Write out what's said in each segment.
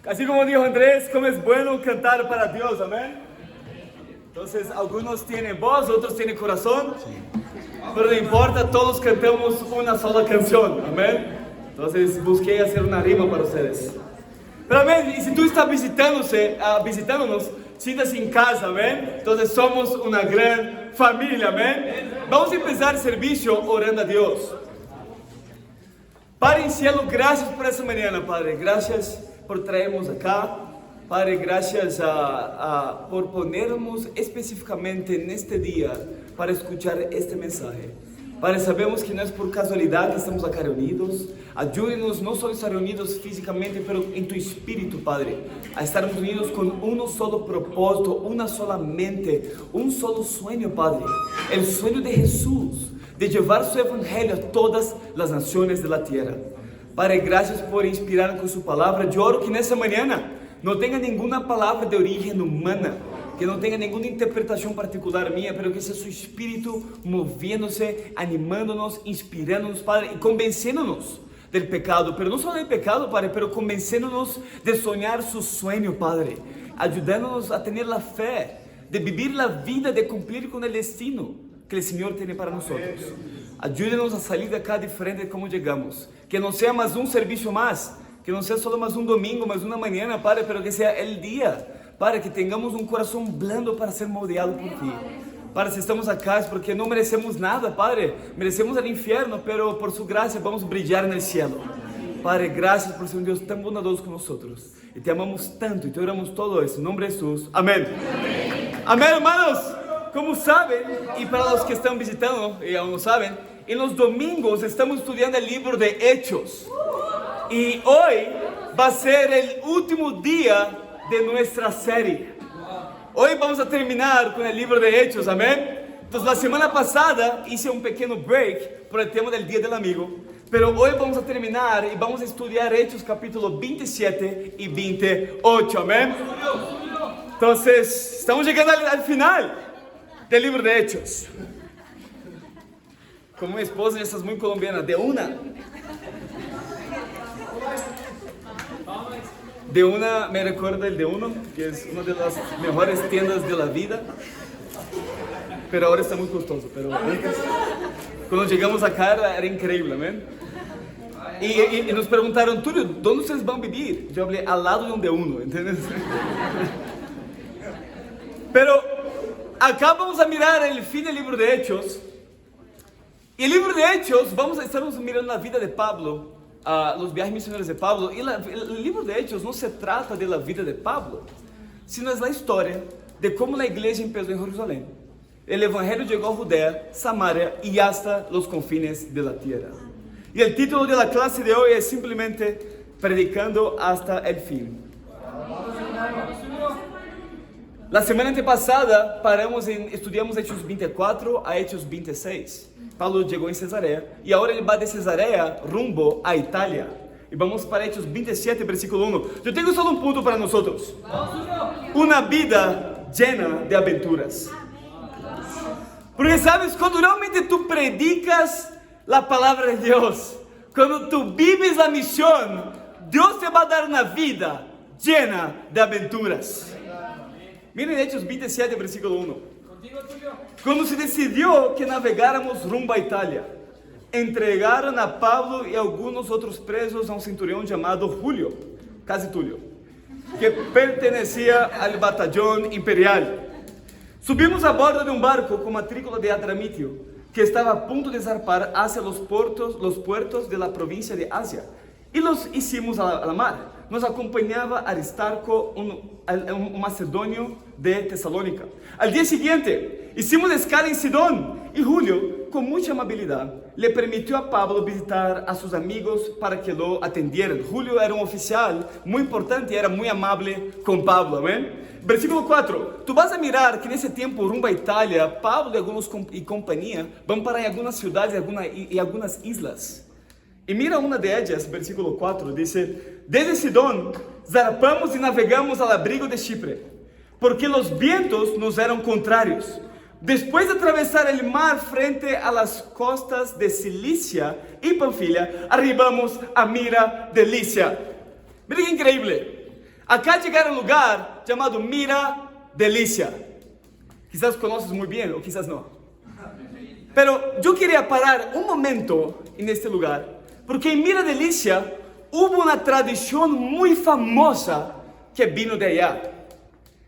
Así como dijo Andrés, como es bueno cantar para Dios, amén. Entonces, algunos tienen voz, otros tienen corazón, pero no importa, todos cantamos una sola canción, amén. Entonces, busqué hacer una rima para ustedes. Pero amén, y si tú estás visitándonos, siéntase en casa, amén. Entonces, somos una gran familia, amén. Vamos a empezar el servicio orando a Dios. Padre en cielo, gracias por esta mañana, Padre. Gracias por traernos acá. Padre, gracias por ponernos específicamente en este día para escuchar este mensaje. Padre, sabemos que no es por casualidad que estamos acá reunidos. Ayúdenos no solo a estar reunidos físicamente, pero en tu espíritu, Padre, a estar unidos con un solo propósito, una sola mente, un solo sueño, Padre. El sueño de Jesús, de llevar su evangelio a todas las naciones de la tierra. Padre, gracias por inspirar con su palabra. Yo oro que en esta mañana no tenga ninguna palabra de origen humana, que no tenga ninguna interpretación particular mía, pero que sea su espíritu moviéndose, animándonos, inspirándonos, Padre, y convenciéndonos del pecado, pero no solo del pecado, Padre, pero convenciéndonos de soñar su sueño, Padre, ayudándonos a tener la fe, de vivir la vida, de cumplir con el destino que el Señor tiene para nosotros. Ayúdenos a salir de acá diferente de como llegamos, que no sea más un servicio más, que no sea solo más un domingo, más una mañana, Padre, pero que sea el día, para que tengamos un corazón blando para ser moldeado por ti. Padre, si estamos acá es porque no merecemos nada, Padre, merecemos el infierno, pero por su gracia vamos a brillar en el cielo. Padre, gracias por ser un Dios tan bondadoso con nosotros, y te amamos tanto, y te oramos todo eso, en nombre de Jesús, amén. Amén, hermanos. Como saben, y para los que están visitando y aún no saben, en los domingos estamos estudiando el libro de Hechos. Y hoy va a ser el último día de nuestra serie. Hoy vamos a terminar con el libro de Hechos, amén. Entonces la semana pasada hice un pequeño break por el tema del Día del Amigo, pero hoy vamos a terminar y vamos a estudiar Hechos capítulo 27 y 28, amén. Entonces estamos llegando al final del libro de Hechos. Como mi esposa ya estás muy colombiana, de una me recuerda el de uno, que es una de las mejores tiendas de la vida, pero ahora está muy costoso, pero antes, cuando llegamos acá era increíble, amén. Y nos preguntaron, Tulio, ¿dónde ustedes van a vivir? Yo hablé al lado de un de uno, ¿entiendes? Pero acá vamos a mirar el fin del libro de Hechos. Y el libro de Hechos, estamos mirando la vida de Pablo, los viajes misioneros de Pablo. Y el libro de Hechos no se trata de la vida de Pablo, sino es la historia de cómo la iglesia empezó en Jerusalén. El evangelio llegó a Judea, Samaria y hasta los confines de la tierra. Y el título de la clase de hoy es simplemente Predicando hasta el fin. La semana antepasada estudiamos Hechos 24 a Hechos 26. Pablo llegó en Cesarea y ahora él va de Cesarea rumbo a Italia. Y vamos para Hechos 27, versículo 1. Yo tengo solo un punto para nosotros. Una vida llena de aventuras. Porque sabes, cuando realmente tú predicas la palabra de Dios, cuando tú vives la misión, Dios te va a dar una vida llena de aventuras. Miren Hechos 27, versículo 1. Cuando se decidió que navegáramos rumbo a Italia, entregaron a Pablo y algunos otros presos a un centurión llamado Julio, casi Tulio, que pertenecía al batallón imperial. Subimos a bordo de un barco con matrícula de Adramitio, que estaba a punto de zarpar hacia los puertos de la provincia de Asia, y los hicimos a la mar. Nos acompañaba Aristarco, un macedonio de Tesalónica. Al día siguiente, hicimos escala en Sidón, y Julio, con mucha amabilidad, le permitió a Pablo visitar a sus amigos para que lo atendieran. Julio era un oficial muy importante y era muy amable con Pablo, amén. Versículo 4. Tú vas a mirar que en ese tiempo, rumbo a Italia, Pablo y compañía van para algunas ciudades y algunas islas. Y mira una de ellas, versículo 4, dice: desde Sidón zarpamos y navegamos al abrigo de Chipre, porque los vientos nos eran contrarios. Después de atravesar el mar frente a las costas de Cilicia y Panfilia, arribamos a Mira de Licia. Mira qué increíble. Acá llegaron a un lugar llamado Mira Delícia. Quizás conoces muy bien o quizás no. Pero yo quería parar un momento en este lugar, porque en Mira Delícia hubo una tradición muy famosa que vino de allá.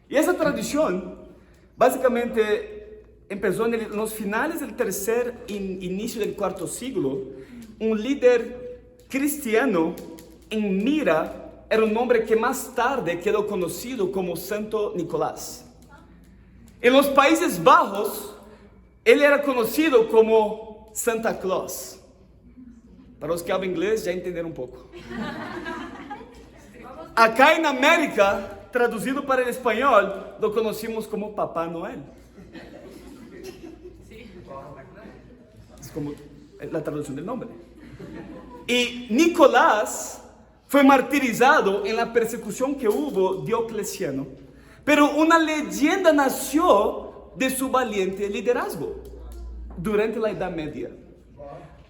Y esa tradición básicamente empezó en los finales del tercer inicio del cuarto siglo. Un líder cristiano en Mira era un hombre que más tarde quedó conocido como Santo Nicolás. En los Países Bajos, él era conocido como Santa Claus. Para los que hablan inglés ya entenderon un poco. Acá en América, traducido para el español, lo conocimos como Papá Noel. Es como la traducción del nombre. Y Nicolás fue martirizado en la persecución que hubo Diocleciano. Pero una leyenda nació de su valiente liderazgo durante la Edad Media.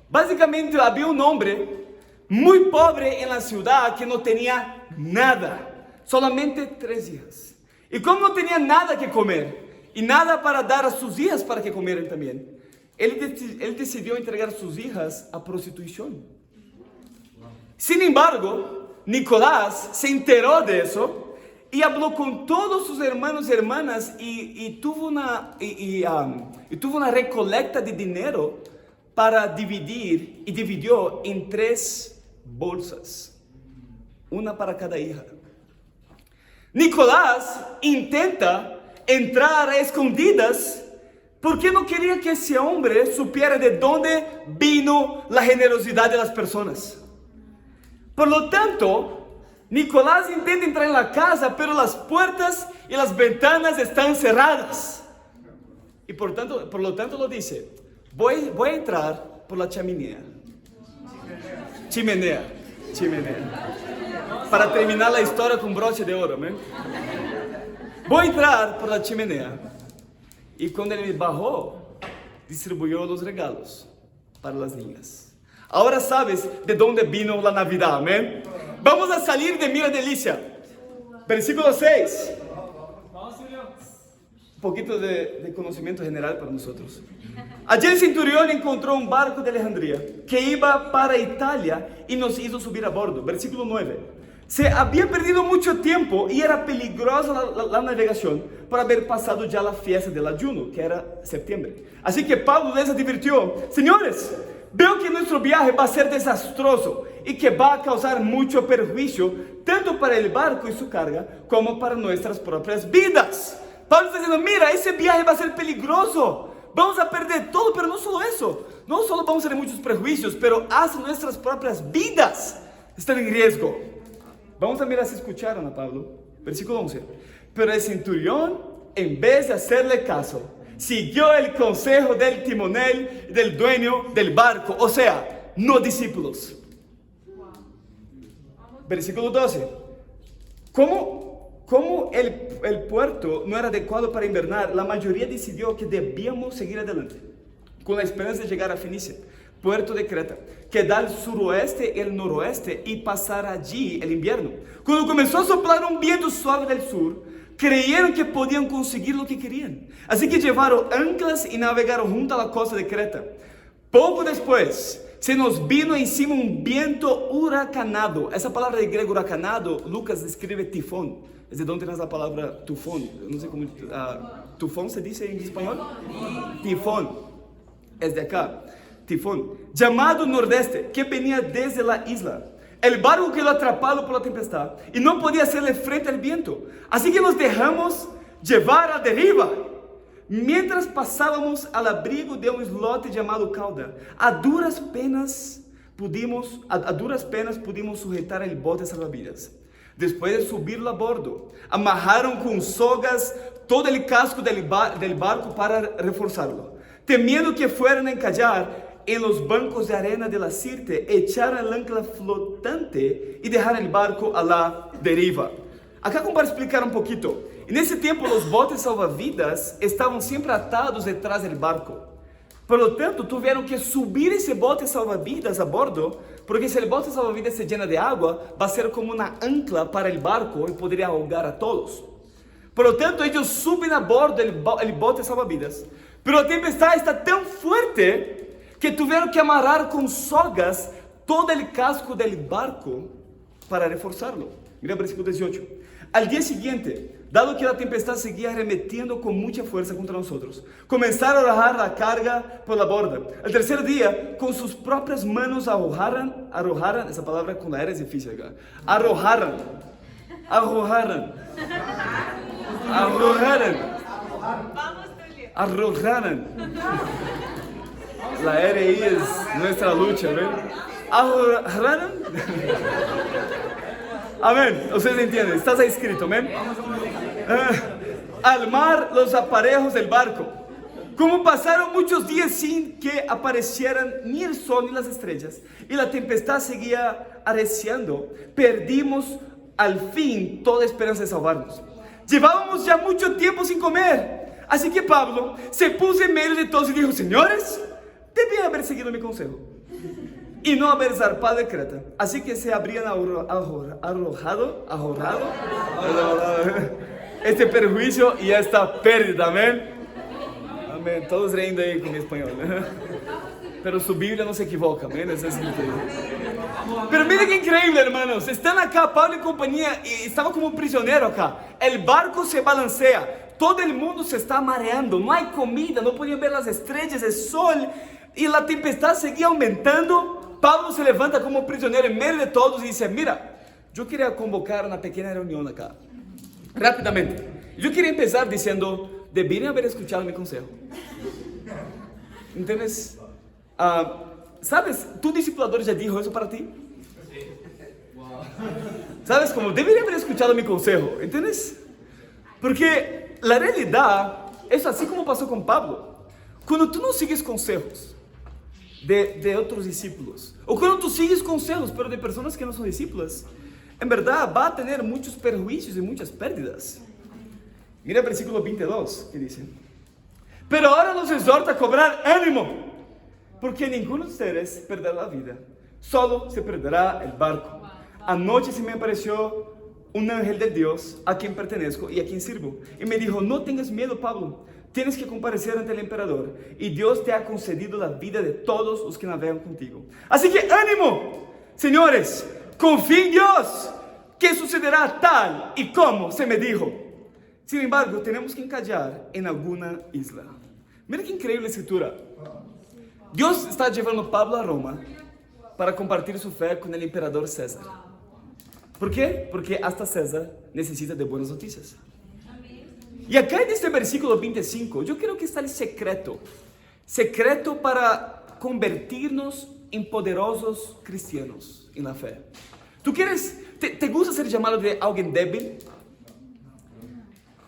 Básicamente había un hombre muy pobre en la ciudad que no tenía nada, solamente 3 hijas. Y como no tenía nada que comer y nada para dar a sus hijas para que comieran también, él decidió entregar sus hijas a prostitución. Sin embargo, Nicolás se enteró de eso y habló con todos sus hermanos y hermanas y tuvo una recolecta de dinero para dividir, y dividió en 3 bolsas, una para cada hija. Nicolás intenta entrar a escondidas porque no quería que ese hombre supiera de dónde vino la generosidad de las personas. Por lo tanto, Nicolás intenta entrar en la casa, pero las puertas y las ventanas están cerradas. Y por lo tanto lo dice: voy a entrar por la chimenea. Chimenea. Para terminar la historia con broche de oro, ¿eh? Voy a entrar por la chimenea. Y cuando él bajó, distribuyó los regalos para las niñas. Ahora sabes de dónde vino la Navidad, amén. Vamos a salir de Mira Delícia. Versículo 6. Un poquito de conocimiento general para nosotros. Allí el centurión encontró un barco de Alejandría que iba para Italia y nos hizo subir a bordo. Versículo 9. Se había perdido mucho tiempo y era peligrosa la navegación por haber pasado ya la fiesta del ayuno, que era septiembre. Así que Pablo les advirtió: señores, veo que nuestro viaje va a ser desastroso y que va a causar mucho perjuicio tanto para el barco y su carga como para nuestras propias vidas. Pablo está diciendo: mira, ese viaje va a ser peligroso, vamos a perder todo, pero no solo eso, no solo vamos a tener muchos prejuicios, pero hasta nuestras propias vidas están en riesgo. Vamos a mirar si escucharon a Pablo. Versículo 11. Pero el centurión, en vez de hacerle caso, siguió el consejo del timonel, del dueño del barco, o sea, no discípulos. Versículo 12. Como el puerto no era adecuado para invernar, la mayoría decidió que debíamos seguir adelante, con la esperanza de llegar a Fenicia, puerto de Creta, que da al suroeste y el noroeste, y pasar allí el invierno. Cuando comenzó a soplar un viento suave del sur, creyeron que podían conseguir lo que querían. Así que llevaron anclas y navegaron junto a la costa de Creta. Poco después, se nos vino encima un viento huracanado. Esa palabra de griego huracanado, Lucas describe tifón. Es de donde nace la palabra tufón. No sé cómo, ¿tufón se dice en español? Tifón. Es de acá. Tifón. Llamado nordeste, que venía desde la isla. El barco quedó atrapado por la tempestad y no podía hacerle frente al viento. Así que nos dejamos llevar a deriva. Mientras pasábamos al abrigo de un islote llamado Cauda, a duras penas pudimos sujetar el bote salvavidas. Después de subirlo a bordo, amarraron con sogas todo el casco del barco para reforzarlo. Temiendo que fueran a encallar en los bancos de arena de la Sirte, echaron el ancla flotante y dejaron el barco a la deriva. Acá como para explicar un poquito, en ese tiempo los botes salvavidas estaban siempre atados detrás del barco, Por lo tanto, tuvieron que subir ese bote salvavidas a bordo, porque si el bote salvavidas se llena de agua, va a ser como una ancla para el barco y podría ahogar a todos. Por lo tanto, ellos suben a bordo el bote salvavidas, pero la tempestad está tan fuerte que tuvieron que amarrar con sogas todo el casco del barco para reforzarlo. Mira el versículo 18. Al día siguiente, dado que la tempestad seguía arremetiendo con mucha fuerza contra nosotros, comenzaron a arrojar la carga por la borda. El tercer día, con sus propias manos arrojaron, esa palabra con la R es difícil acá, arrojaron, la RI es nuestra lucha, ¿ven? Arrojaron. Amén, ustedes entienden, estás ahí escrito, amén. Al mar los aparejos del barco. Como pasaron muchos días sin que aparecieran ni el sol ni las estrellas, y la tempestad seguía arreciando, perdimos al fin toda esperanza de salvarnos. Llevábamos ya mucho tiempo sin comer. Así que Pablo se puso en medio de todos y dijo: señores, debían haber seguido mi consejo y no haber zarpado de Creta. Así que se habrían arrojado este perjuicio y esta pérdida. Amén. Amén. Todos riendo ahí con mi español. Pero su Biblia no se equivoca. Amén. Eso es increíble. Pero miren qué increíble, hermanos. Están acá Pablo y compañía y estaba como un prisionero acá. El barco se balancea. Todo el mundo se está mareando. No hay comida. No podían ver las estrellas, el sol. Y la tempestad seguía aumentando. Pablo se levanta como prisionero en medio de todos y dice: mira, yo quería convocar una pequeña reunión acá, rápidamente. Yo quería empezar diciendo: deberían haber escuchado mi consejo. ¿Entiendes? ¿Sabes? ¿Tu discipulador ya dijo eso para ti? ¿Sabes? Como debería haber escuchado mi consejo. ¿Entiendes? Porque la realidad es así como pasó con Pablo. Cuando tú no sigues consejos de otros discípulos, o cuando tú sigues consejos pero de personas que no son discípulas, en verdad va a tener muchos perjuicios y muchas pérdidas. Mira el versículo 22 que dice: pero ahora nos exhorta a cobrar ánimo, porque ninguno de ustedes perderá la vida, solo se perderá el barco. Anoche se me apareció un ángel de Dios a quien pertenezco y a quien sirvo, y me dijo: no tengas miedo, Pablo, tienes que comparecer ante el emperador, y Dios te ha concedido la vida de todos los que navegan contigo. Así que ánimo, señores, confía en Dios, que sucederá tal y como se me dijo. Sin embargo, tenemos que encallar en alguna isla. Mira qué increíble escritura. Dios está llevando a Pablo a Roma para compartir su fe con el emperador César. ¿Por qué? Porque hasta César necesita de buenas noticias. Y acá en este versículo 25, yo creo que está el secreto para convertirnos en poderosos cristianos en la fe. ¿Tú quieres, te gusta ser llamado de alguien débil?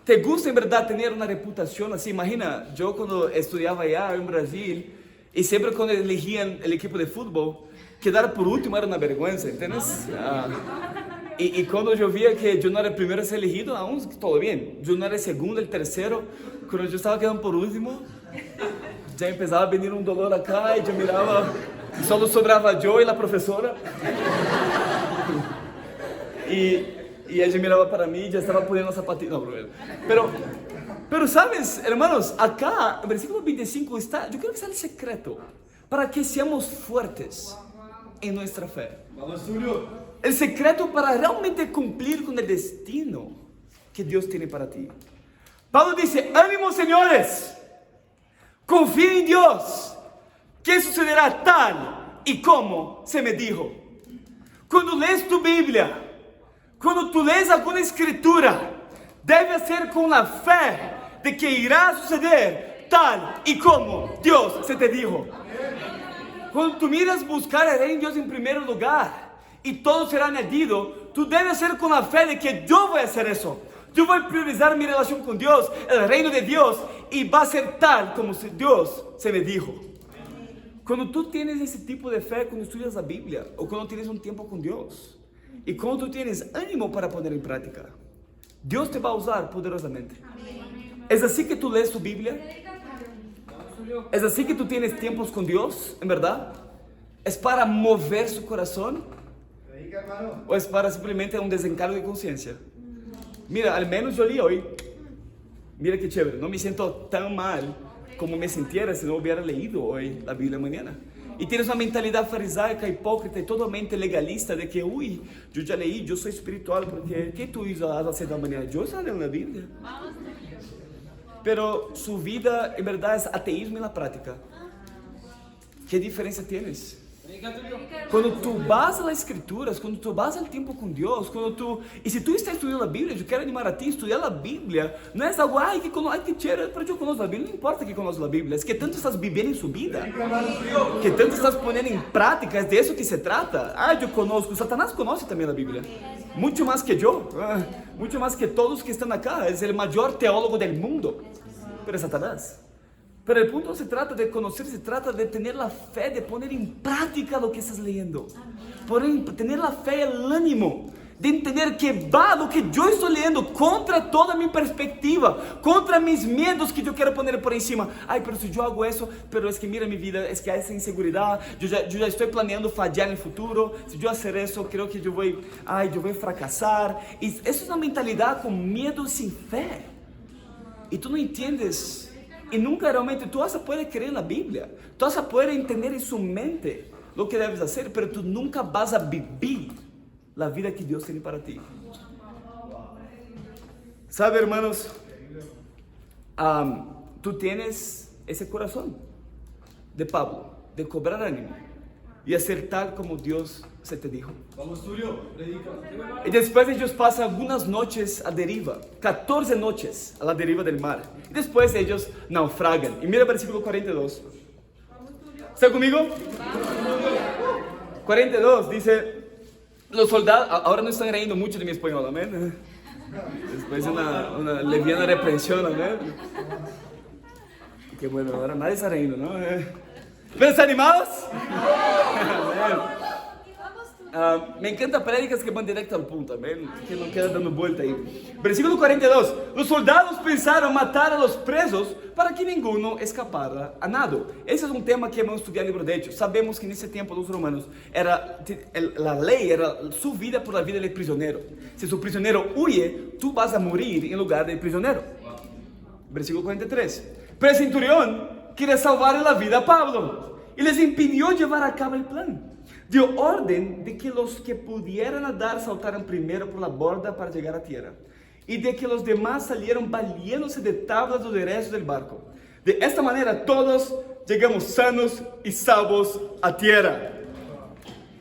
¿Te gusta en verdad tener una reputación así? Imagina, yo cuando estudiaba allá en Brasil, y siempre cuando elegían el equipo de fútbol, quedar por último era una vergüenza, ¿entiendes? Y cuando yo veía que yo no era el primero a ser elegido, aún todo bien. Yo no era el segundo, el tercero. Cuando yo estaba quedando por último, ya empezaba a venir un dolor acá y yo miraba, y solo sobraba yo y la profesora. Y ella miraba para mí y ya estaba poniendo zapatillas. No, pero sabes, hermanos, acá, en versículo 25 está, yo creo que está el secreto para que seamos fuertes en nuestra fe. Vamos, Julio. El secreto para realmente cumplir con el destino que Dios tiene para ti. Pablo dice: ánimo, señores, confía en Dios, que sucederá tal y como se me dijo. Cuando lees tu Biblia, cuando tú lees alguna escritura, debe ser con la fe de que irá a suceder tal y como Dios se te dijo. Cuando tú miras buscar el reino de Dios en primer lugar y todo será añadido, tú debes ser con la fe de que yo voy a hacer eso. Yo voy a priorizar mi relación con Dios, el reino de Dios, y va a ser tal como Dios se me dijo. Cuando tú tienes ese tipo de fe, cuando estudias la Biblia, o cuando tienes un tiempo con Dios, y cuando tú tienes ánimo para poner en práctica, Dios te va a usar poderosamente. ¿Es así que tú lees tu Biblia? ¿Es así que tú tienes tiempos con Dios, en verdad? ¿Es para mover su corazón? ¿O es para simplemente un desencargo de conciencia? Mira, al menos yo leí hoy. Mira qué chévere, no me siento tan mal como me sintiera si no hubiera leído hoy la Biblia mañana. Y tienes una mentalidad farisaica, hipócrita y totalmente legalista de que, uy, yo ya leí, yo soy espiritual, porque ¿qué tú ibas a hacer de la mañana? Yo estaba leyendo la Biblia. Pero su vida en verdad es ateísmo en la práctica. ¿Qué diferencia tienes? Cuando tú vas a las escrituras, cuando tú vas al tiempo con Dios, y si tú estás estudiando la Biblia, yo quiero animar a ti, estudiar la Biblia, no es algo, ay, que chévere, pero yo conozco la Biblia, no importa que conozco la Biblia, es que tanto estás viviendo en su vida, que tanto estás poniendo en práctica, es de eso que se trata. Ah, yo conozco, Satanás conoce también la Biblia, mucho más que yo, mucho más que todos que están acá, es el mayor teólogo del mundo, pero es Satanás. Pero el punto no se trata de conocer, se trata de tener la fe, de poner en práctica lo que estás leyendo. Tener la fe, el ánimo de entender que va lo que yo estoy leyendo contra toda mi perspectiva, contra mis miedos que yo quiero poner por encima. Ay, pero si yo hago eso, pero es que mira mi vida, es que hay esa inseguridad, yo ya estoy planeando fallar en el futuro. Si yo hacer eso, creo que yo voy a fracasar. Y eso es una mentalidad con miedo sin fe. Y tú no entiendes. Y nunca realmente tú vas a poder creer en la Biblia, tú vas a poder entender en su mente lo que debes hacer, pero tú nunca vas a vivir la vida que Dios tiene para ti. ¿Sabe, hermanos? Tú tienes ese corazón de Pablo, de cobrar ánimo y hacer tal como Dios se te dijo. Vamos, Tulio, predica. Y después ellos pasan algunas noches a deriva, 14 noches a la deriva del mar. Y después ellos naufragan. Y mira el versículo 42. ¿Está conmigo? 42 dice, los soldados, ahora no están riendo mucho de mi español, amén. Después una leviana reprensión, amén. Qué bueno, ahora nadie está riendo, ¿no? ¿Pero están animados? Amén. Me encanta prédicas que van directo al punto, amén, que no queda dando vuelta ahí. Versículo 42. Los soldados pensaron matar a los presos para que ninguno escapara a nado. Ese es un tema que hemos estudiado en el libro de Hechos. Sabemos que en ese tiempo los romanos, la ley era su vida por la vida del prisionero. Si su prisionero huye, tú vas a morir en lugar del prisionero. Versículo 43. Pero el centurión quería salvar la vida a Pablo y les impidió llevar a cabo el plan. Dio orden de que los que pudieran nadar saltaran primero por la borda para llegar a tierra, y de que los demás salieron valiéndose de tablas de resto del barco. De esta manera todos llegamos sanos y salvos a tierra.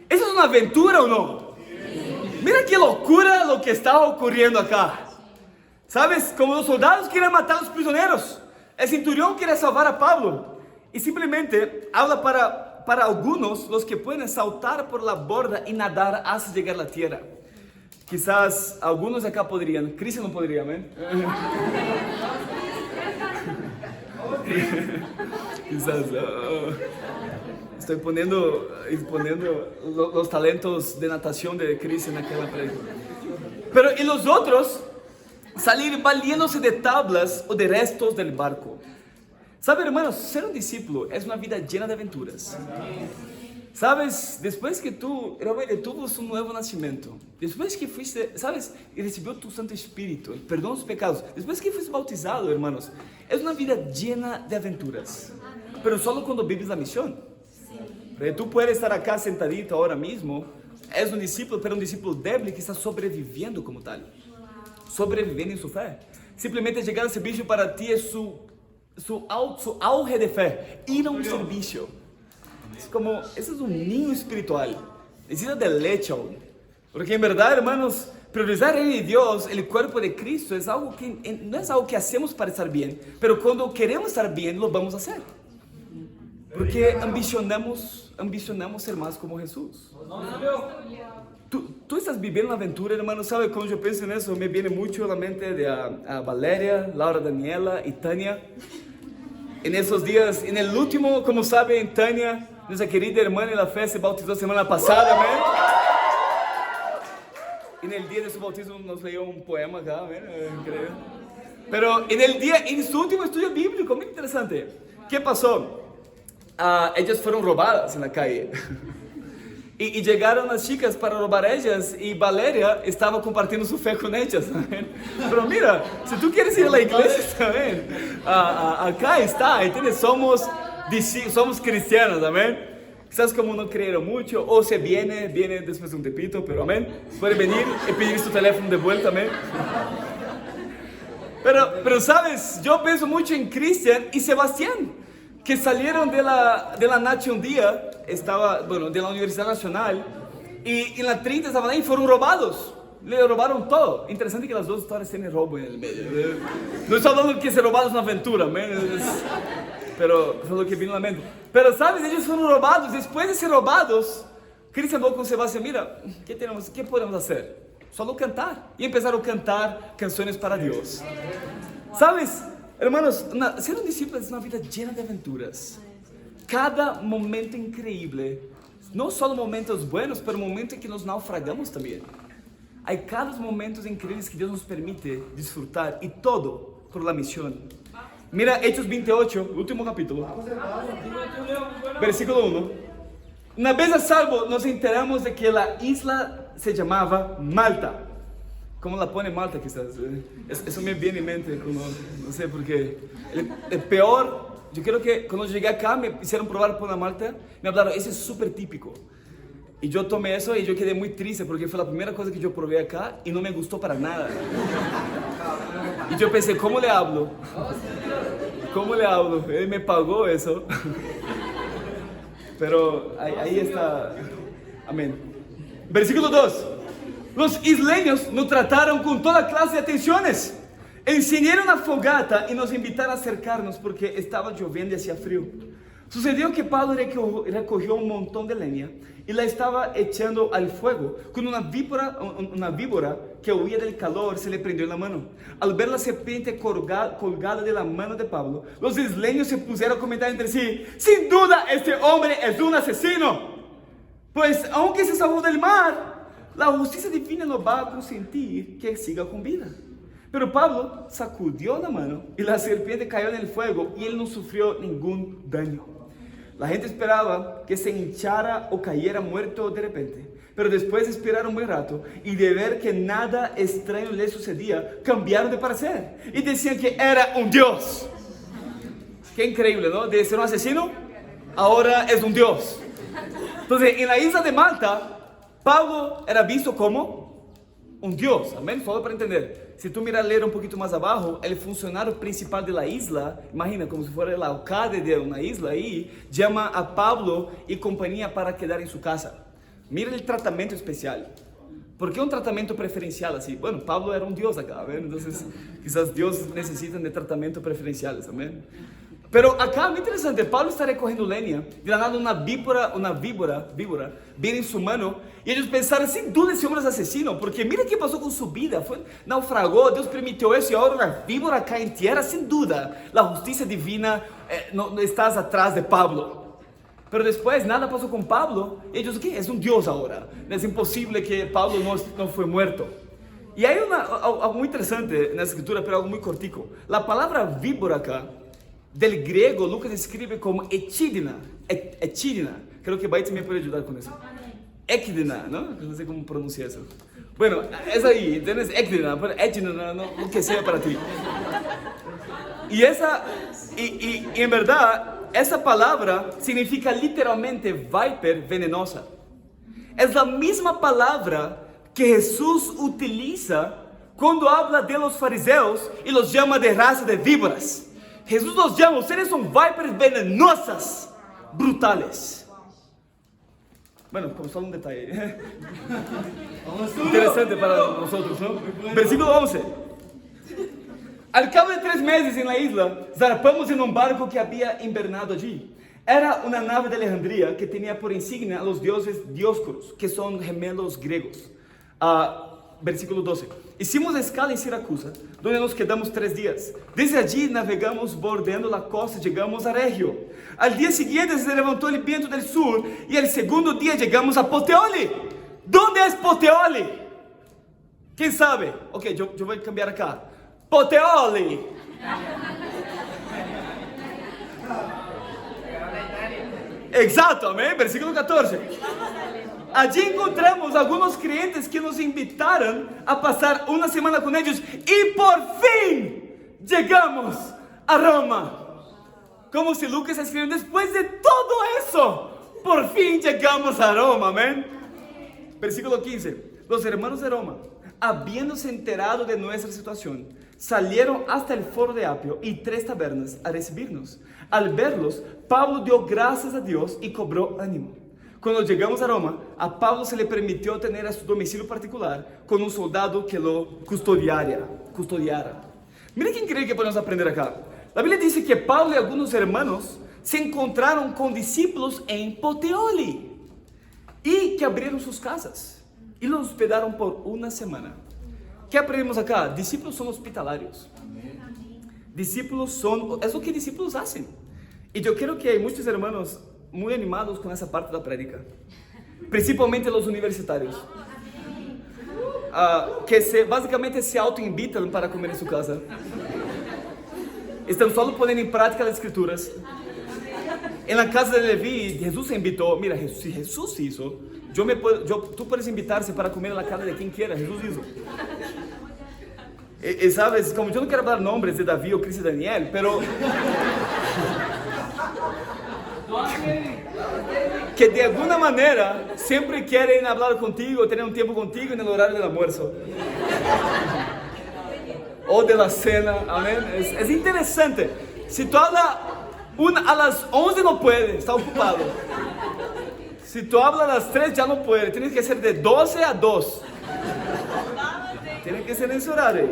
¿Eso es una aventura o no? Mira qué locura lo que está ocurriendo acá. ¿Sabes? Como los soldados quieren matar a los prisioneros, el centurión quiere salvar a Pablo, y simplemente habla para algunos, los que pueden saltar por la borda y nadar hasta llegar a la tierra. Quizás algunos acá podrían, Cristian no podría, ¿ven? Quizás estoy poniendo los talentos de natación de Cristian en aquella película. Pero y los otros salir valiéndose de tablas o de restos del barco. ¿Sabe, hermanos? Ser un discípulo es una vida llena de aventuras. ¿Sabes? Después que tú realmente tuviste un nuevo nacimiento, después que fuiste, ¿sabes? Y recibió tu Santo Espíritu, el perdón de los pecados, después que fuiste bautizado, hermanos, es una vida llena de aventuras. Pero solo cuando vives la misión. Porque tú puedes estar acá sentadito ahora mismo, es un discípulo, pero un discípulo débil que está sobreviviendo como tal. Sobreviviendo en su fe. Simplemente llegar al servicio para ti es su auge de fe, ir a un servicio. Es como, ese es un niño espiritual, necesita de leche aún. Porque en verdad, hermanos, priorizar en Dios, el cuerpo de Cristo, es algo que no es algo que hacemos para estar bien, pero cuando queremos estar bien, lo vamos a hacer. Porque ambicionamos ser más como Jesús. Tú estás viviendo una aventura, hermano. ¿Sabe? Cuando yo pienso en eso, me viene mucho a la mente de a Valeria, Laura Daniela y Tania. En esos días, en el último, como saben, Tania, nuestra querida hermana en la fe, se bautizó semana pasada, ¿ven? En el día de su bautismo nos leyó un poema acá, ¿ven? Increíble. Pero en su último estudio bíblico, muy interesante, ¿qué pasó? Ellas fueron robadas en la calle. Y llegaron las chicas para robar ellas y Valeria estaba compartiendo su fe con ellas, ¿saben? Pero mira, si tú quieres ir a la iglesia, ¿saben? Acá está, ¿entiendes? Somos cristianos, ¿amén? Quizás como no creyeron mucho, o se viene después de un tipito, pero amén. Puede venir y pedir su teléfono de vuelta, amén. Pero sabes, yo pienso mucho en Cristian y Sebastián, que salieron de la Nache un día, de la Universidad Nacional, y en la 30 estaban ahí, fueron robados. Le robaron todo. Interesante que las dos historias tienen robo en el medio. No estoy hablando que se robaron una aventura, pero es lo que vino a la mente. Pero sabes, ellos fueron robados. Después de ser robados, Cristian habló con Sebastián, mira, ¿qué podemos hacer? Solo cantar. Y empezaron a cantar canciones para Dios. ¿Sabes? Hermanos, ser un discípulo es una vida llena de aventuras. Cada momento increíble, no solo momentos buenos, pero momentos en que nos naufragamos también. Hay cada momentos increíbles que Dios nos permite disfrutar y todo por la misión. Mira Hechos 28, último capítulo, versículo 1. Una vez a salvo nos enteramos de que la isla se llamaba Malta. ¿Cómo la pone Malta quizás? Eso me viene en mente, no sé por qué. El peor, yo creo que cuando llegué acá me hicieron probar por la Malta, me hablaron, ese es súper típico. Y yo tomé eso y yo quedé muy triste porque fue la primera cosa que yo probé acá y no me gustó para nada. Y yo pensé, ¿cómo le hablo? ¿Cómo le hablo? Él me pagó eso. Pero ahí está. Amén. Versículo 2. Los isleños nos trataron con toda clase de atenciones. Encendieron una fogata y nos invitaron a acercarnos porque estaba lloviendo y hacía frío. Sucedió que Pablo recogió un montón de leña y la estaba echando al fuego. Con una víbora que huía del calor se le prendió en la mano. Al ver la serpiente colgada de la mano de Pablo, los isleños se pusieron a comentar entre sí: sin duda este hombre es un asesino, pues aunque se salvó del mar, la justicia divina no va a consentir que siga con vida. Pero Pablo sacudió la mano y la serpiente cayó en el fuego y él no sufrió ningún daño. La gente esperaba que se hinchara o cayera muerto de repente, pero después esperaron muy rato y de ver que nada extraño le sucedía, cambiaron de parecer y decían que era un dios. Qué increíble, ¿no? De ser un asesino, ahora es un dios. Entonces, en la isla de Malta, Pablo era visto como un dios, amén, solo para entender. Si tú miras leer un poquito más abajo, el funcionario principal de la isla, imagina como si fuera el alcalde de una isla ahí, llama a Pablo y compañía para quedar en su casa. Mira el tratamiento especial. ¿Por qué un tratamiento preferencial así? Bueno, Pablo era un dios acá, amén, entonces quizás Dios necesita de tratamientos preferenciales, amén. Pero acá, muy interesante, Pablo está recogiendo leña, de la nada una víbora, viene en su mano, y ellos pensaron, sin duda ese hombre es asesino, porque mira qué pasó con su vida, naufragó, Dios permitió eso, y ahora una víbora cae en tierra, sin duda, la justicia divina no estás atrás de Pablo. Pero después nada pasó con Pablo, y ellos, ¿qué? Es un dios ahora, es imposible que Pablo no fue muerto. Y hay algo muy interesante en la escritura, pero algo muy cortico. La palabra víbora acá, del griego, Lucas escribe como echidna. Creo que Baite me puede ayudar con eso. Echidna, ¿no? No sé cómo pronunciar eso. Bueno, es ahí, ¿entiendes? Echidna, pero echidna, no, lo que sea para ti. Y en verdad, esa palabra significa literalmente viper venenosa. Es la misma palabra que Jesús utiliza cuando habla de los fariseos y los llama de raza de víboras. Jesús los llama, ustedes son vipers venenosas, brutales. Bueno, como solo un detalle. Interesante para nosotros, ¿no? Versículo 11. Al cabo de 3 meses en la isla, zarpamos en un barco que había invernado allí. Era una nave de Alejandría que tenía por insignia a los dioses Dioscuros, que son gemelos griegos. Versículo 12. Hicimos escala en Siracusa, donde nos quedamos 3 días. Desde allí navegamos bordeando la costa y llegamos a Regio. Al día siguiente se levantó el viento del sur y el segundo día llegamos a Puteoli. ¿Dónde es Puteoli? ¿Quién sabe? Ok, yo voy a cambiar acá. Puteoli. Exacto, amén. Versículo 14. Allí encontramos algunos creyentes que nos invitaron a pasar una semana con ellos y por fin llegamos a Roma. Como si Lucas escribió, después de todo eso, por fin llegamos a Roma, amén. Versículo 15. Los hermanos de Roma, habiéndose enterado de nuestra situación, salieron hasta el foro de Apio y 3 tabernas a recibirnos. Al verlos, Pablo dio gracias a Dios y cobró ánimo. Cuando llegamos a Roma, a Pablo se le permitió tener a su domicilio particular con un soldado que lo custodiara. Miren qué increíble que podemos aprender acá. La Biblia dice que Pablo y algunos hermanos se encontraron con discípulos en Puteoli y que abrieron sus casas y los hospedaron por una semana. ¿Qué aprendemos acá? Discípulos son hospitalarios. Discípulos es lo que discípulos hacen. Y yo creo que hay muchos hermanos muy animados con esa parte de la prédica, principalmente los universitarios, que básicamente se autoinvitan para comer en su casa. Están solo poniendo en práctica las escrituras. En la casa de Leví, Jesús se invitó. Mira, si Jesús hizo, tú puedes invitarse para comer en la casa de quien quiera. Jesús hizo. Y sabes, como yo no quiero hablar nombres de David o Cris y Daniel, pero que de alguna manera siempre quieren hablar contigo, tener un tiempo contigo en el horario del almuerzo o de la cena, amén. Es interesante. Si tú hablas a las 11 no puede, está ocupado. Si tú hablas a las 3 ya no puede, tienes que ser de 12 a 2. Tiene que ser en ese horario.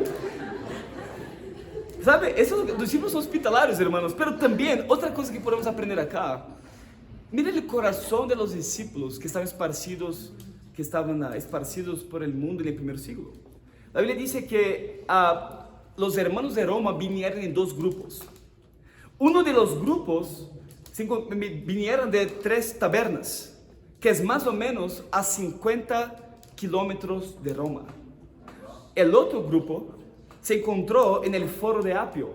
¿Sabe? Esos discípulos son hospitalarios, hermanos. Pero también, otra cosa que podemos aprender acá. Miren el corazón de los discípulos que estaban esparcidos por el mundo en el primer siglo. La Biblia dice que los hermanos de Roma vinieron en 2 grupos. Uno de los grupos vinieron de 3 tabernas, que es más o menos a 50 kilómetros de Roma. El otro grupo se encontró en el foro de Apio,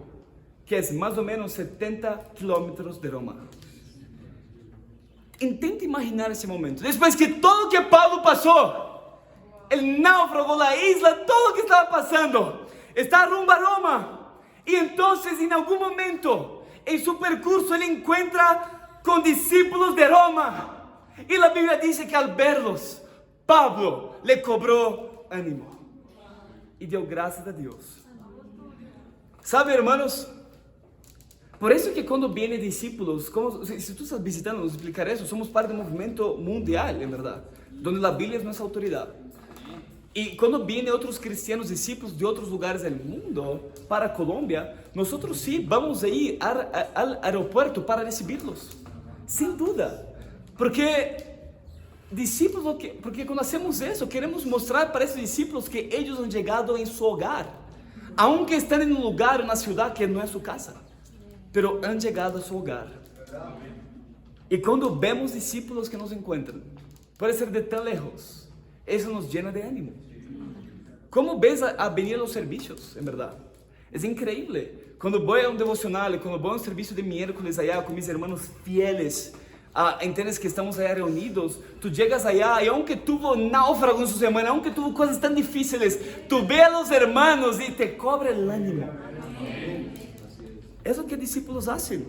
que es más o menos 70 kilómetros de Roma. Intenta imaginar ese momento. Después que todo lo que Pablo pasó, el náufrago, la isla, todo lo que estaba pasando, está rumbo a Roma. Y entonces en algún momento, en su percurso, él encuentra con discípulos de Roma. Y la Biblia dice que al verlos, Pablo le cobró ánimo y dio gracias a Dios. ¿Sabe, hermanos? Por eso que cuando vienen discípulos, si tú estás visitando, nos explicar eso, somos parte de un movimiento mundial, en verdad, donde la Biblia es nuestra autoridad. Y cuando vienen otros cristianos, discípulos de otros lugares del mundo para Colombia, nosotros sí vamos a ir al aeropuerto para recibirlos, sin duda. Porque cuando hacemos eso, queremos mostrar para esos discípulos que ellos han llegado en su hogar, aunque están en un lugar, en una ciudad que no es su casa, pero han llegado a su hogar. Y cuando vemos discípulos que nos encuentran, puede ser de tan lejos, eso nos llena de ánimo. ¿Cómo ves a venir a los servicios, en verdad? Es increíble. Cuando voy a un devocional, cuando voy a un servicio de miércoles allá con mis hermanos fieles, entiendes que estamos allá reunidos, tú llegas allá y aunque tuvo náufrago en su semana, aunque tuvo cosas tan difíciles, tú ves a los hermanos y te cobra el ánimo. Es lo que discípulos hacen.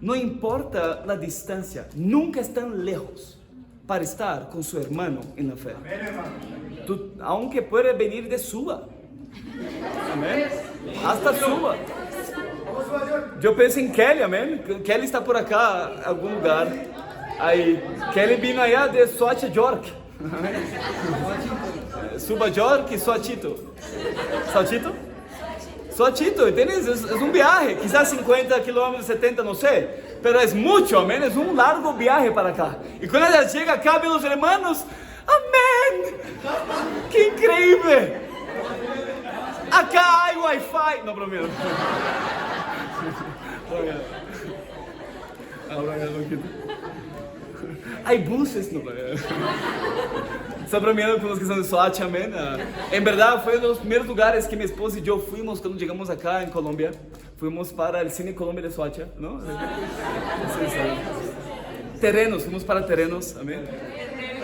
No importa la distancia, nunca están lejos para estar con su hermano en la fe. Aunque puede venir de Suba, amén, hasta Suba. Yo pensé en Kelly, amén. Kelly está por acá, en algún lugar. Aí, Kelly vino allá de Soacha, York. Suba, York, Soachito. Soachito? Soachito, ¿entiendes? Es un viaje, quizás 50 kilómetros, 70, no sé. Pero es mucho, amén. Es un largo viaje para acá. Y cuando ella llega acá, ve a los hermanos. ¡Amén! ¡Qué increíble! Acá hay wifi. No, bromeo. Hay buses, no, está bromeando con los que son de Soacha, amén. En verdad fue uno de los primeros lugares que mi esposa y yo fuimos cuando llegamos acá en Colombia. Fuimos para el Cine Colombia de Soacha, ¿no? Terrenos, vamos para terrenos, amén.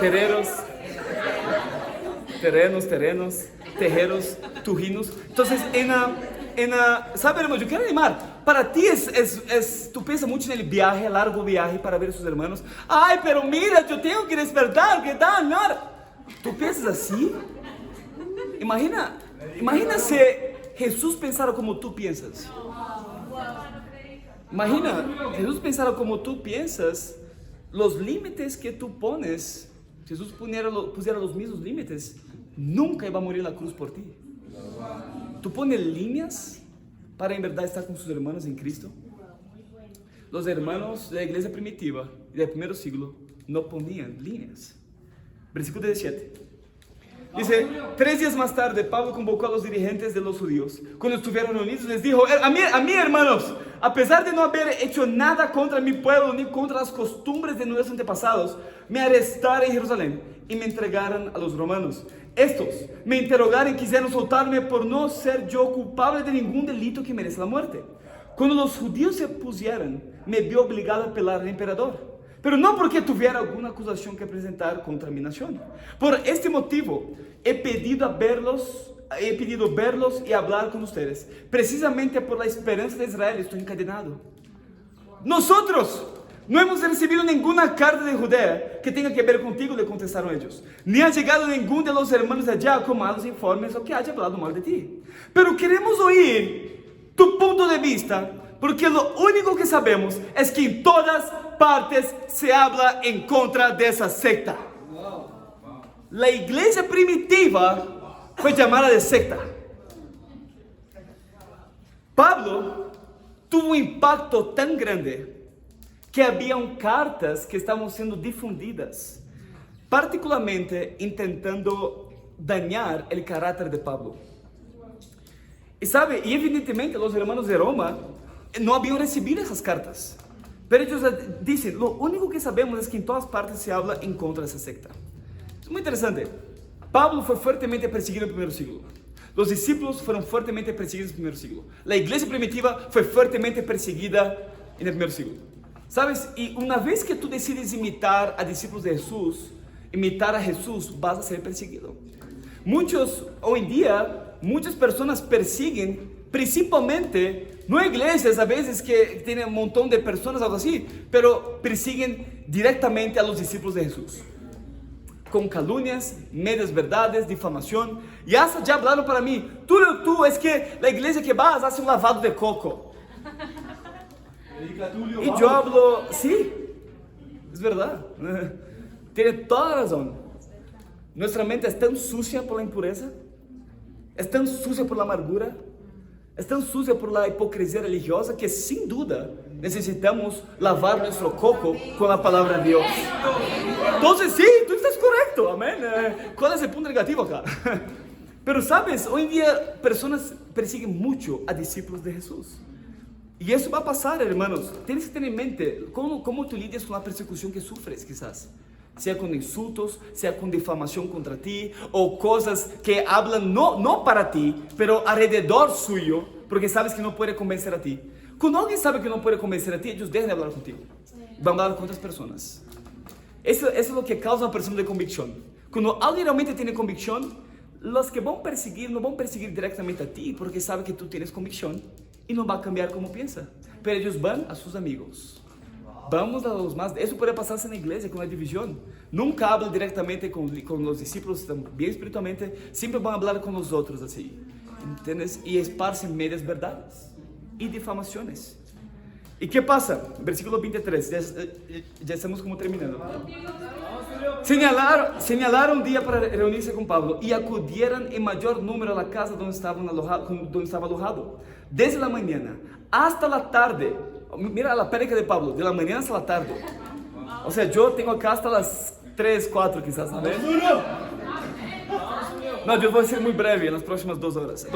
Terrenos, tejeros, turrinos. Entonces, sabe, hermano, yo quiero animar. Para ti tú piensas mucho en el viaje, largo viaje para ver a sus hermanos. Ay, pero mira, yo tengo que despertar, ¿qué tal? Nada. ¿Tú piensas así? Imagina si Jesús pensara como tú piensas. Imagina, Jesús pensara como tú piensas, los límites que tú pones, Jesús pusiera los mismos límites, nunca iba a morir en la cruz por ti. Tú pones líneas para en verdad estar con sus hermanos en Cristo. Los hermanos de la iglesia primitiva del primer siglo no ponían líneas. Versículo 17. Dice, 3 días más tarde, Pablo convocó a los dirigentes de los judíos. Cuando estuvieron reunidos, les dijo, a mí, hermanos, a pesar de no haber hecho nada contra mi pueblo, ni contra las costumbres de nuestros antepasados, me arrestaron en Jerusalén y me entregaron a los romanos. Estos me interrogaron y quisieron soltarme por no ser yo culpable de ningún delito que merece la muerte. Cuando los judíos se opusieron, me vi obligado a apelar al emperador. Pero no porque tuviera alguna acusación que presentar contra mi nación. Por este motivo, he pedido verlos y hablar con ustedes. Precisamente por la esperanza de Israel estoy encadenado. Nosotros no hemos recibido ninguna carta de Judea que tenga que ver contigo, le contestaron ellos. Ni ha llegado ningún de los hermanos de allá con malos informes o que haya hablado mal de ti. Pero queremos oír tu punto de vista, porque lo único que sabemos es que en todas partes se habla en contra de esa secta. La iglesia primitiva fue llamada de secta. Pablo tuvo un impacto tan grande que habían cartas que estaban siendo difundidas, particularmente intentando dañar el carácter de Pablo. Y sabe, y evidentemente los hermanos de Roma no habían recibido esas cartas. Pero ellos dicen, lo único que sabemos es que en todas partes se habla en contra de esa secta. Es muy interesante. Pablo fue fuertemente perseguido en el primer siglo. Los discípulos fueron fuertemente perseguidos en el primer siglo. La iglesia primitiva fue fuertemente perseguida en el primer siglo. ¿Sabes? Y una vez que tú decides imitar a discípulos de Jesús, imitar a Jesús, vas a ser perseguido. Hoy en día, muchas personas persiguen, principalmente, no iglesias a veces que tienen un montón de personas, algo así, pero persiguen directamente a los discípulos de Jesús. Con calumnias, medias verdades, difamación. Y hasta ya hablaron para mí, tú, es que la iglesia que vas hace un lavado de coco. Y yo hablo, sí, es verdad. Tiene toda la razón. Nuestra mente es tan sucia por la impureza, es tan sucia por la amargura, es tan sucia por la hipocresía religiosa que sin duda necesitamos lavar nuestro coco con la palabra de Dios. Entonces sí, tú estás correcto, amén. ¿Cuál es el punto negativo acá? Pero sabes, hoy en día personas persiguen mucho a discípulos de Jesús. Y eso va a pasar, hermanos. Tienes que tener en mente cómo tú lidias con la persecución que sufres, quizás. Sea con insultos, sea con difamación contra ti, o cosas que hablan no para ti, pero alrededor suyo, porque sabes que no puede convencer a ti. Cuando alguien sabe que no puede convencer a ti, ellos dejan de hablar contigo. Van a hablar con otras personas. Eso es lo que causa una persona de convicción. Cuando alguien realmente tiene convicción, los que van a perseguir no van a perseguir directamente a ti, porque saben que tú tienes convicción y no va a cambiar como piensa. Pero ellos van a sus amigos. Vamos a los más. Eso puede pasarse en la iglesia con la división. Nunca hablan directamente con los discípulos, están bien espiritualmente. Siempre van a hablar con los otros así. ¿Entiendes? Y esparcen medias verdades y difamaciones. ¿Y qué pasa? Versículo 23. Ya estamos como terminando. Señalaron un día para reunirse con Pablo y acudieron en mayor número a la casa donde estaba alojado. Desde la mañana hasta la tarde. Mira la prédica de Pablo, de la mañana hasta la tarde. O sea, yo tengo acá hasta las 3, 4 quizás, ¿sabes? No, yo voy a ser muy breve en las próximas 2 horas.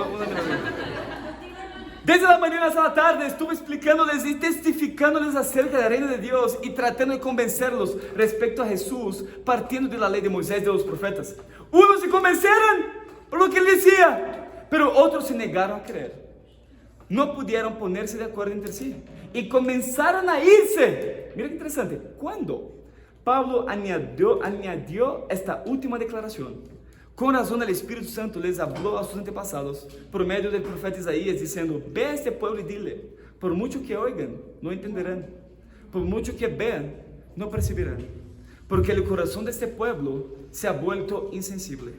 Desde la mañana hasta la tarde estuve explicándoles y testificándoles acerca del reino de Dios y tratando de convencerlos respecto a Jesús, partiendo de la ley de Moisés y de los profetas. Unos se convencieron por lo que él decía, pero otros se negaron a creer. no pudieron ponerse de acuerdo entre sí y comenzaron a irse. Mira qué interesante. Cuando Pablo añadió esta última declaración, con razón el Espíritu Santo les habló a sus antepasados por medio del profeta Isaías, diciendo: ve a este pueblo y dile, por mucho que oigan, no entenderán, por mucho que vean, no percibirán, porque el corazón de este pueblo se ha vuelto insensible.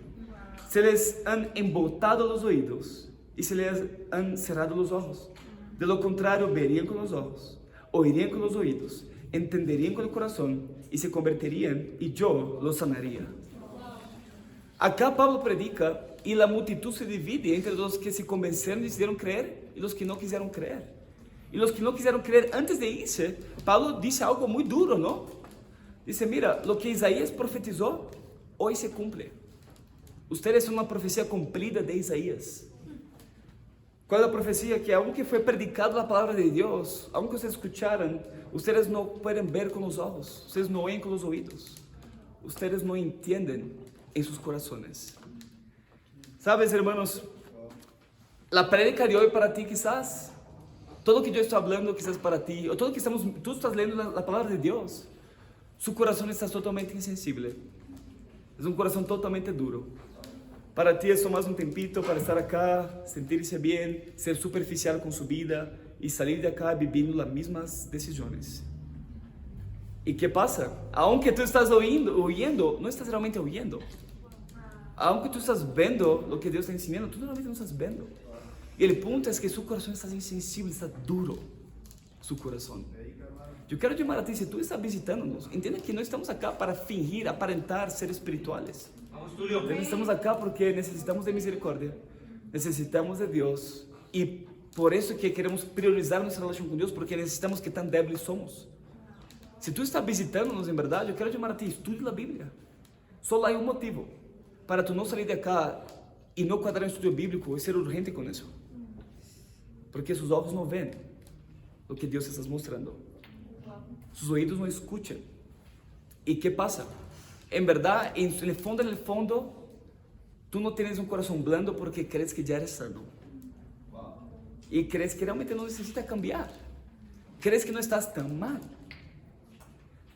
Se les han embotado los oídos y se les han cerrado los ojos. De lo contrario, verían con los ojos, oirían con los oídos, entenderían con el corazón y se convertirían y yo los sanaría. Acá Pablo predica y la multitud se divide entre los que se convencieron y decidieron creer y los que no quisieron creer. Y los que no quisieron creer antes de irse, Pablo dice algo muy duro, ¿no? Dice: mira, lo que Isaías profetizó hoy se cumple. Ustedes son una profecía cumplida de Isaías. ¿Cuál es la profecía? Que aunque fue predicada la palabra de Dios, aunque ustedes escucharan, ustedes no pueden ver con los ojos, ustedes no oyen con los oídos, ustedes no entienden en sus corazones. ¿Sabes, hermanos? La prédica de hoy para ti, quizás, todo lo que yo estoy hablando quizás para ti, o todo lo que tú estás leyendo la palabra de Dios, su corazón está totalmente insensible. Es un corazón totalmente duro. Para ti es más un tempito para estar acá, sentirse bien, ser superficial con su vida y salir de acá viviendo las mismas decisiones. ¿Y qué pasa? Aunque tú estás oyendo, no estás realmente oyendo. Aunque tú estás viendo lo que Dios está enseñando, tú realmente no estás viendo. Y el punto es que su corazón está insensible, está duro, su corazón. Yo quiero llamar a ti, si tú estás visitándonos, entiende que no estamos acá para fingir, aparentar ser espirituales. Estamos acá porque necesitamos de misericordia, necesitamos de Dios, y por eso que queremos priorizar nuestra relación con Dios, porque necesitamos que tan débiles somos. Si tú estás visitándonos en verdad, yo quiero llamar a ti, estudie la Biblia. Solo hay un motivo para tú no salir de acá y no cuadrar un estudio bíblico y ser urgente con eso, porque sus ojos no ven lo que Dios está mostrando, sus oídos no escuchan. ¿Y qué pasa? En verdad, en el fondo, tú no tienes un corazón blando porque crees que ya eres sano. Y crees que realmente no necesitas cambiar. Crees que no estás tan mal.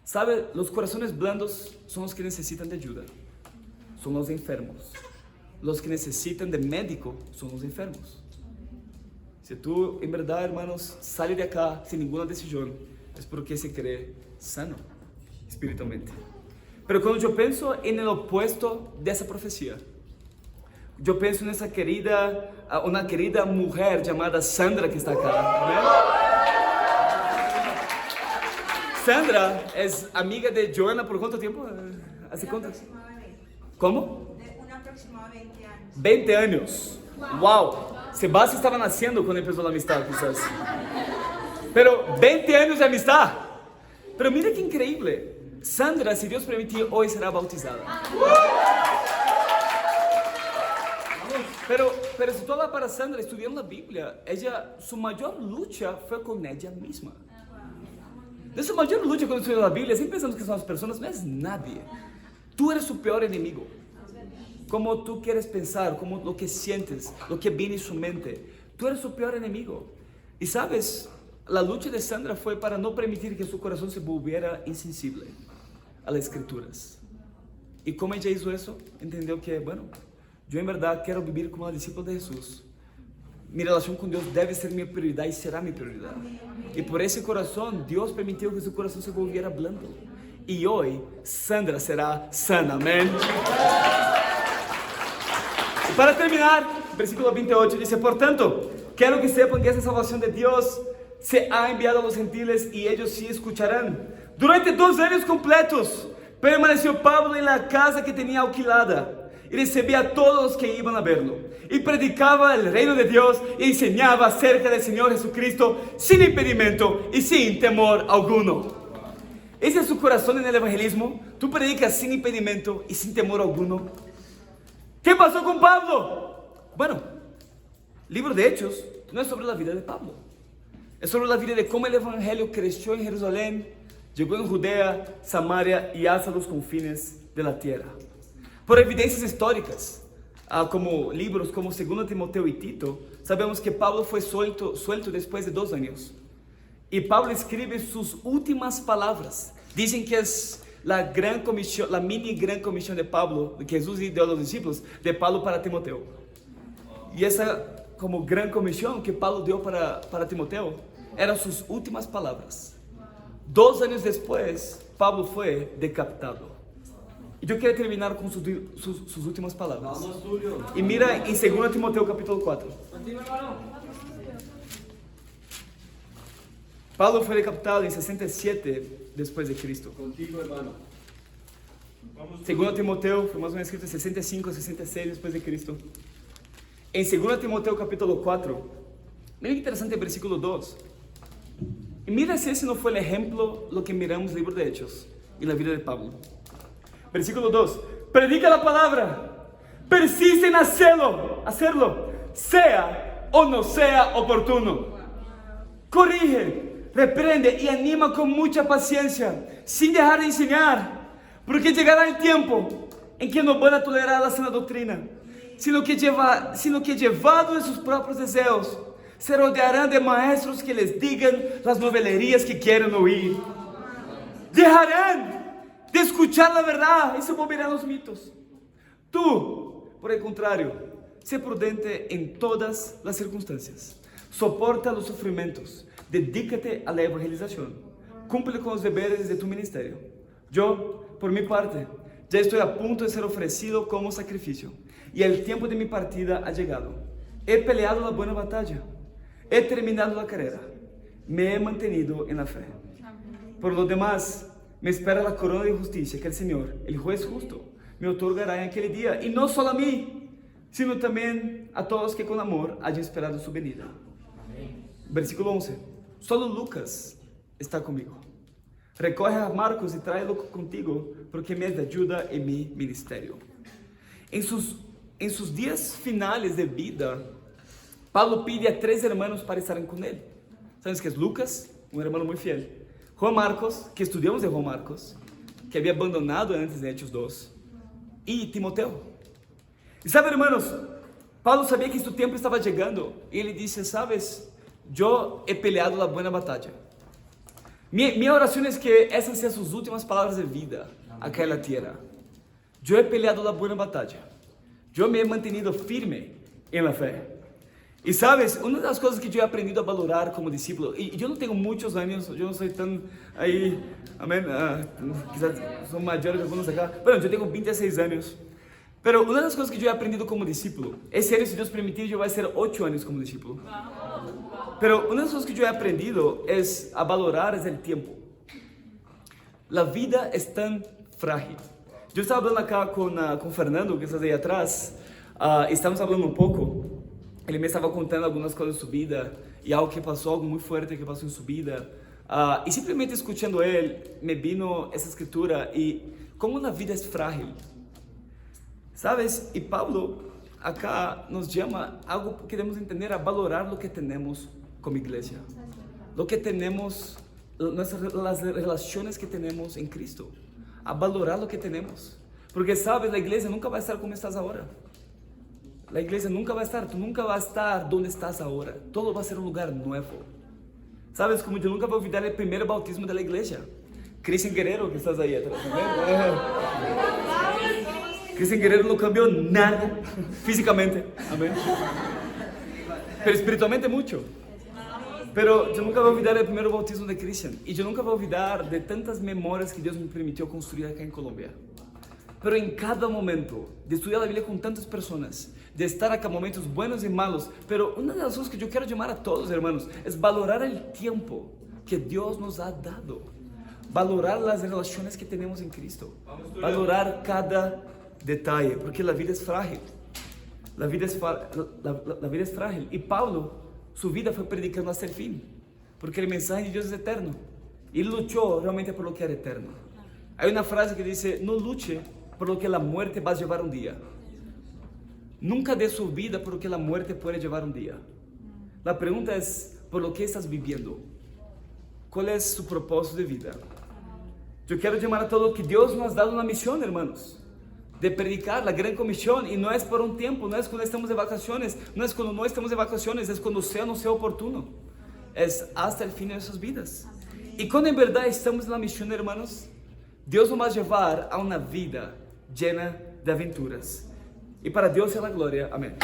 ¿Sabe? Los corazones blandos son los que necesitan de ayuda. Son los enfermos. Los que necesitan de médico son los enfermos. Si tú, en verdad, hermanos, sales de acá sin ninguna decisión, es porque se cree sano espiritualmente. Pero cuando yo pienso en el opuesto de esa profecía, yo pienso en una querida mujer llamada Sandra que está acá, ¿ven? Sandra es amiga de Joana por ¿cuánto tiempo? ¿Hace cuánto? ¿Cómo? Un aproximado de 20 años. 20 años. Wow. Sebastián estaba naciendo cuando empezó la amistad, quizás. Pero 20 años de amistad. Pero mira qué increíble. Sandra, si Dios permitir, hoy será bautizada. Pero si tú hablas para Sandra estudiando la Biblia, su mayor lucha fue con ella misma. De su mayor lucha cuando estudia la Biblia, siempre pensamos que son las personas, no es nadie. Tú eres su peor enemigo. Como tú quieres pensar, como lo que sientes, lo que viene en su mente. Tú eres su peor enemigo. Y sabes, la lucha de Sandra fue para no permitir que su corazón se volviera insensible a las escrituras. ¿Y cómo ella hizo eso? Entendió que, bueno, yo en verdad quiero vivir como una discípula de Jesús. Mi relación con Dios debe ser mi prioridad y será mi prioridad. Y por ese corazón, Dios permitió que su corazón se volviera blando. Y hoy, Sandra será sana. Amén. Y para terminar, versículo 28 dice: por tanto, quiero que sepan que esa salvación de Dios se ha enviado a los gentiles y ellos sí escucharán. Durante 2 años completos permaneció Pablo en la casa que tenía alquilada y recibía a todos los que iban a verlo, y predicaba el reino de Dios y enseñaba acerca del Señor Jesucristo sin impedimento y sin temor alguno. Ese es su corazón en el evangelismo. Tú predicas sin impedimento y sin temor alguno. ¿Qué pasó con Pablo? Bueno, el libro de Hechos no es sobre la vida de Pablo, es sobre la vida de cómo el evangelio creció en Jerusalén, llegó en Judea, Samaria y hasta los confines de la tierra. Por evidencias históricas, como libros como 2 Timoteo y Tito, sabemos que Pablo fue suelto después de 2 años. Y Pablo escribe sus últimas palabras. Dicen que es la gran comisión, la mini gran comisión de Pablo, que Jesús dio a los discípulos, de Pablo para Timoteo. Y esa como gran comisión que Pablo dio para Timoteo, eran sus últimas palabras. 2 años después, Pablo fue decapitado. Y yo quiero terminar con sus últimas palabras. Y mira en 2 Timoteo capítulo 4. Pablo fue decapitado en 67 después de Cristo. Contigo, hermano. 2 Timoteo fue más o menos escrito en 65, 66 después de Cristo. En 2 Timoteo capítulo 4, mira qué interesante el versículo 2. Y mira si ese no fue el ejemplo lo que miramos en el libro de Hechos y la vida de Pablo. Versículo 2. Predica la palabra, persiste en hacerlo, sea o no sea oportuno. Corrige, reprende y anima con mucha paciencia, sin dejar de enseñar, porque llegará el tiempo en que no van a tolerar la sana doctrina, sino que llevado de sus propios deseos, se rodearán de maestros que les digan las novelerías que quieren oír. Dejarán de escuchar la verdad y se volverán los mitos. Tú, por el contrario, sé prudente en todas las circunstancias. Soporta los sufrimientos. Dedícate a la evangelización. Cumple con los deberes de tu ministerio. Yo, por mi parte, ya estoy a punto de ser ofrecido como sacrificio. Y el tiempo de mi partida ha llegado. He peleado la buena batalla. He terminado la carrera. Me he mantenido en la fe. Por lo demás, me espera la corona de justicia que el Señor, el juez justo, me otorgará en aquel día. Y no solo a mí, sino también a todos que con amor hayan esperado su venida. Versículo 11. Solo Lucas está conmigo. Recoge a Marcos y tráelo contigo, porque me es de ayuda en mi ministerio. En sus días finales de vida, Pablo pide a 3 hermanos para estar con él. ¿Sabes qué es Lucas? Un hermano muy fiel. Juan Marcos, que estudiamos de Juan Marcos, que había abandonado antes de Hechos 2, y Timoteo. Y sabe, hermanos, Pablo sabía que este tiempo estaba llegando, y él dice, sabes, yo he peleado la buena batalla. Mi oración es que esas sean sus últimas palabras de vida acá en la tierra. Yo he peleado la buena batalla. Yo me he mantenido firme en la fe. Y sabes, una de las cosas que yo he aprendido a valorar como discípulo, y yo no tengo muchos años, yo no soy tan ahí, amén, quizás son mayores que algunos acá, bueno, yo tengo 26 años, pero una de las cosas que yo he aprendido como discípulo, ese año, si Dios permitir, yo voy a ser 8 años como discípulo, pero una de las cosas que yo he aprendido es a valorar es el tiempo. La vida es tan frágil. Yo estaba hablando acá con Fernando, que está ahí atrás, estamos hablando un poco. Ele me estava contando algumas coisas de sua vida e algo que passou, algo muito forte que passou em sua vida. E simplesmente escutando ele, me vino essa escritura e como a vida é frágil. Sabes? E Pablo acá nos chama algo que queremos entender a valorar o que temos como igreja. Lo que temos, as relações que temos em Cristo. A valorar o que temos. Porque sabes, a igreja nunca vai estar como estás agora. La iglesia nunca va a estar, tú nunca vas a estar donde estás ahora. Todo va a ser un lugar nuevo. ¿Sabes? Como yo nunca voy a olvidar el primer bautismo de la iglesia. Cristian Guerrero, que estás ahí atrás. Cristian Guerrero no cambió nada físicamente. Amén. Pero espiritualmente mucho. Pero yo nunca voy a olvidar el primer bautismo de Cristian. Y yo nunca voy a olvidar de tantas memorias que Dios me permitió construir acá en Colombia. Pero en cada momento de estudiar la Biblia con tantas personas, de estar acá momentos buenos y malos, pero una de las cosas que yo quiero llamar a todos, hermanos, es valorar el tiempo que Dios nos ha dado, valorar las relaciones que tenemos en Cristo, valorar cada detalle, porque la vida es frágil, la vida es frágil, y Pablo, su vida fue predicando hasta el fin, porque el mensaje de Dios es eterno, y luchó realmente por lo que era eterno. Hay una frase que dice, no luche por lo que la muerte va a llevar un día. Nunca dé su vida por lo que la muerte puede llevar un día. La pregunta es, ¿por lo que estás viviendo? ¿Cuál es su propósito de vida? Yo quiero llamar a todos que Dios nos ha dado una misión, hermanos. de predicar la gran comisión, y no es por un tiempo, no es cuando estamos de vacaciones, no es cuando no estamos de vacaciones, es cuando sea no sea oportuno, es hasta el fin de nuestras vidas. Y cuando en verdad estamos en la misión, hermanos, Dios nos va a llevar a una vida llena de aventuras, y para Dios sea la gloria, amén.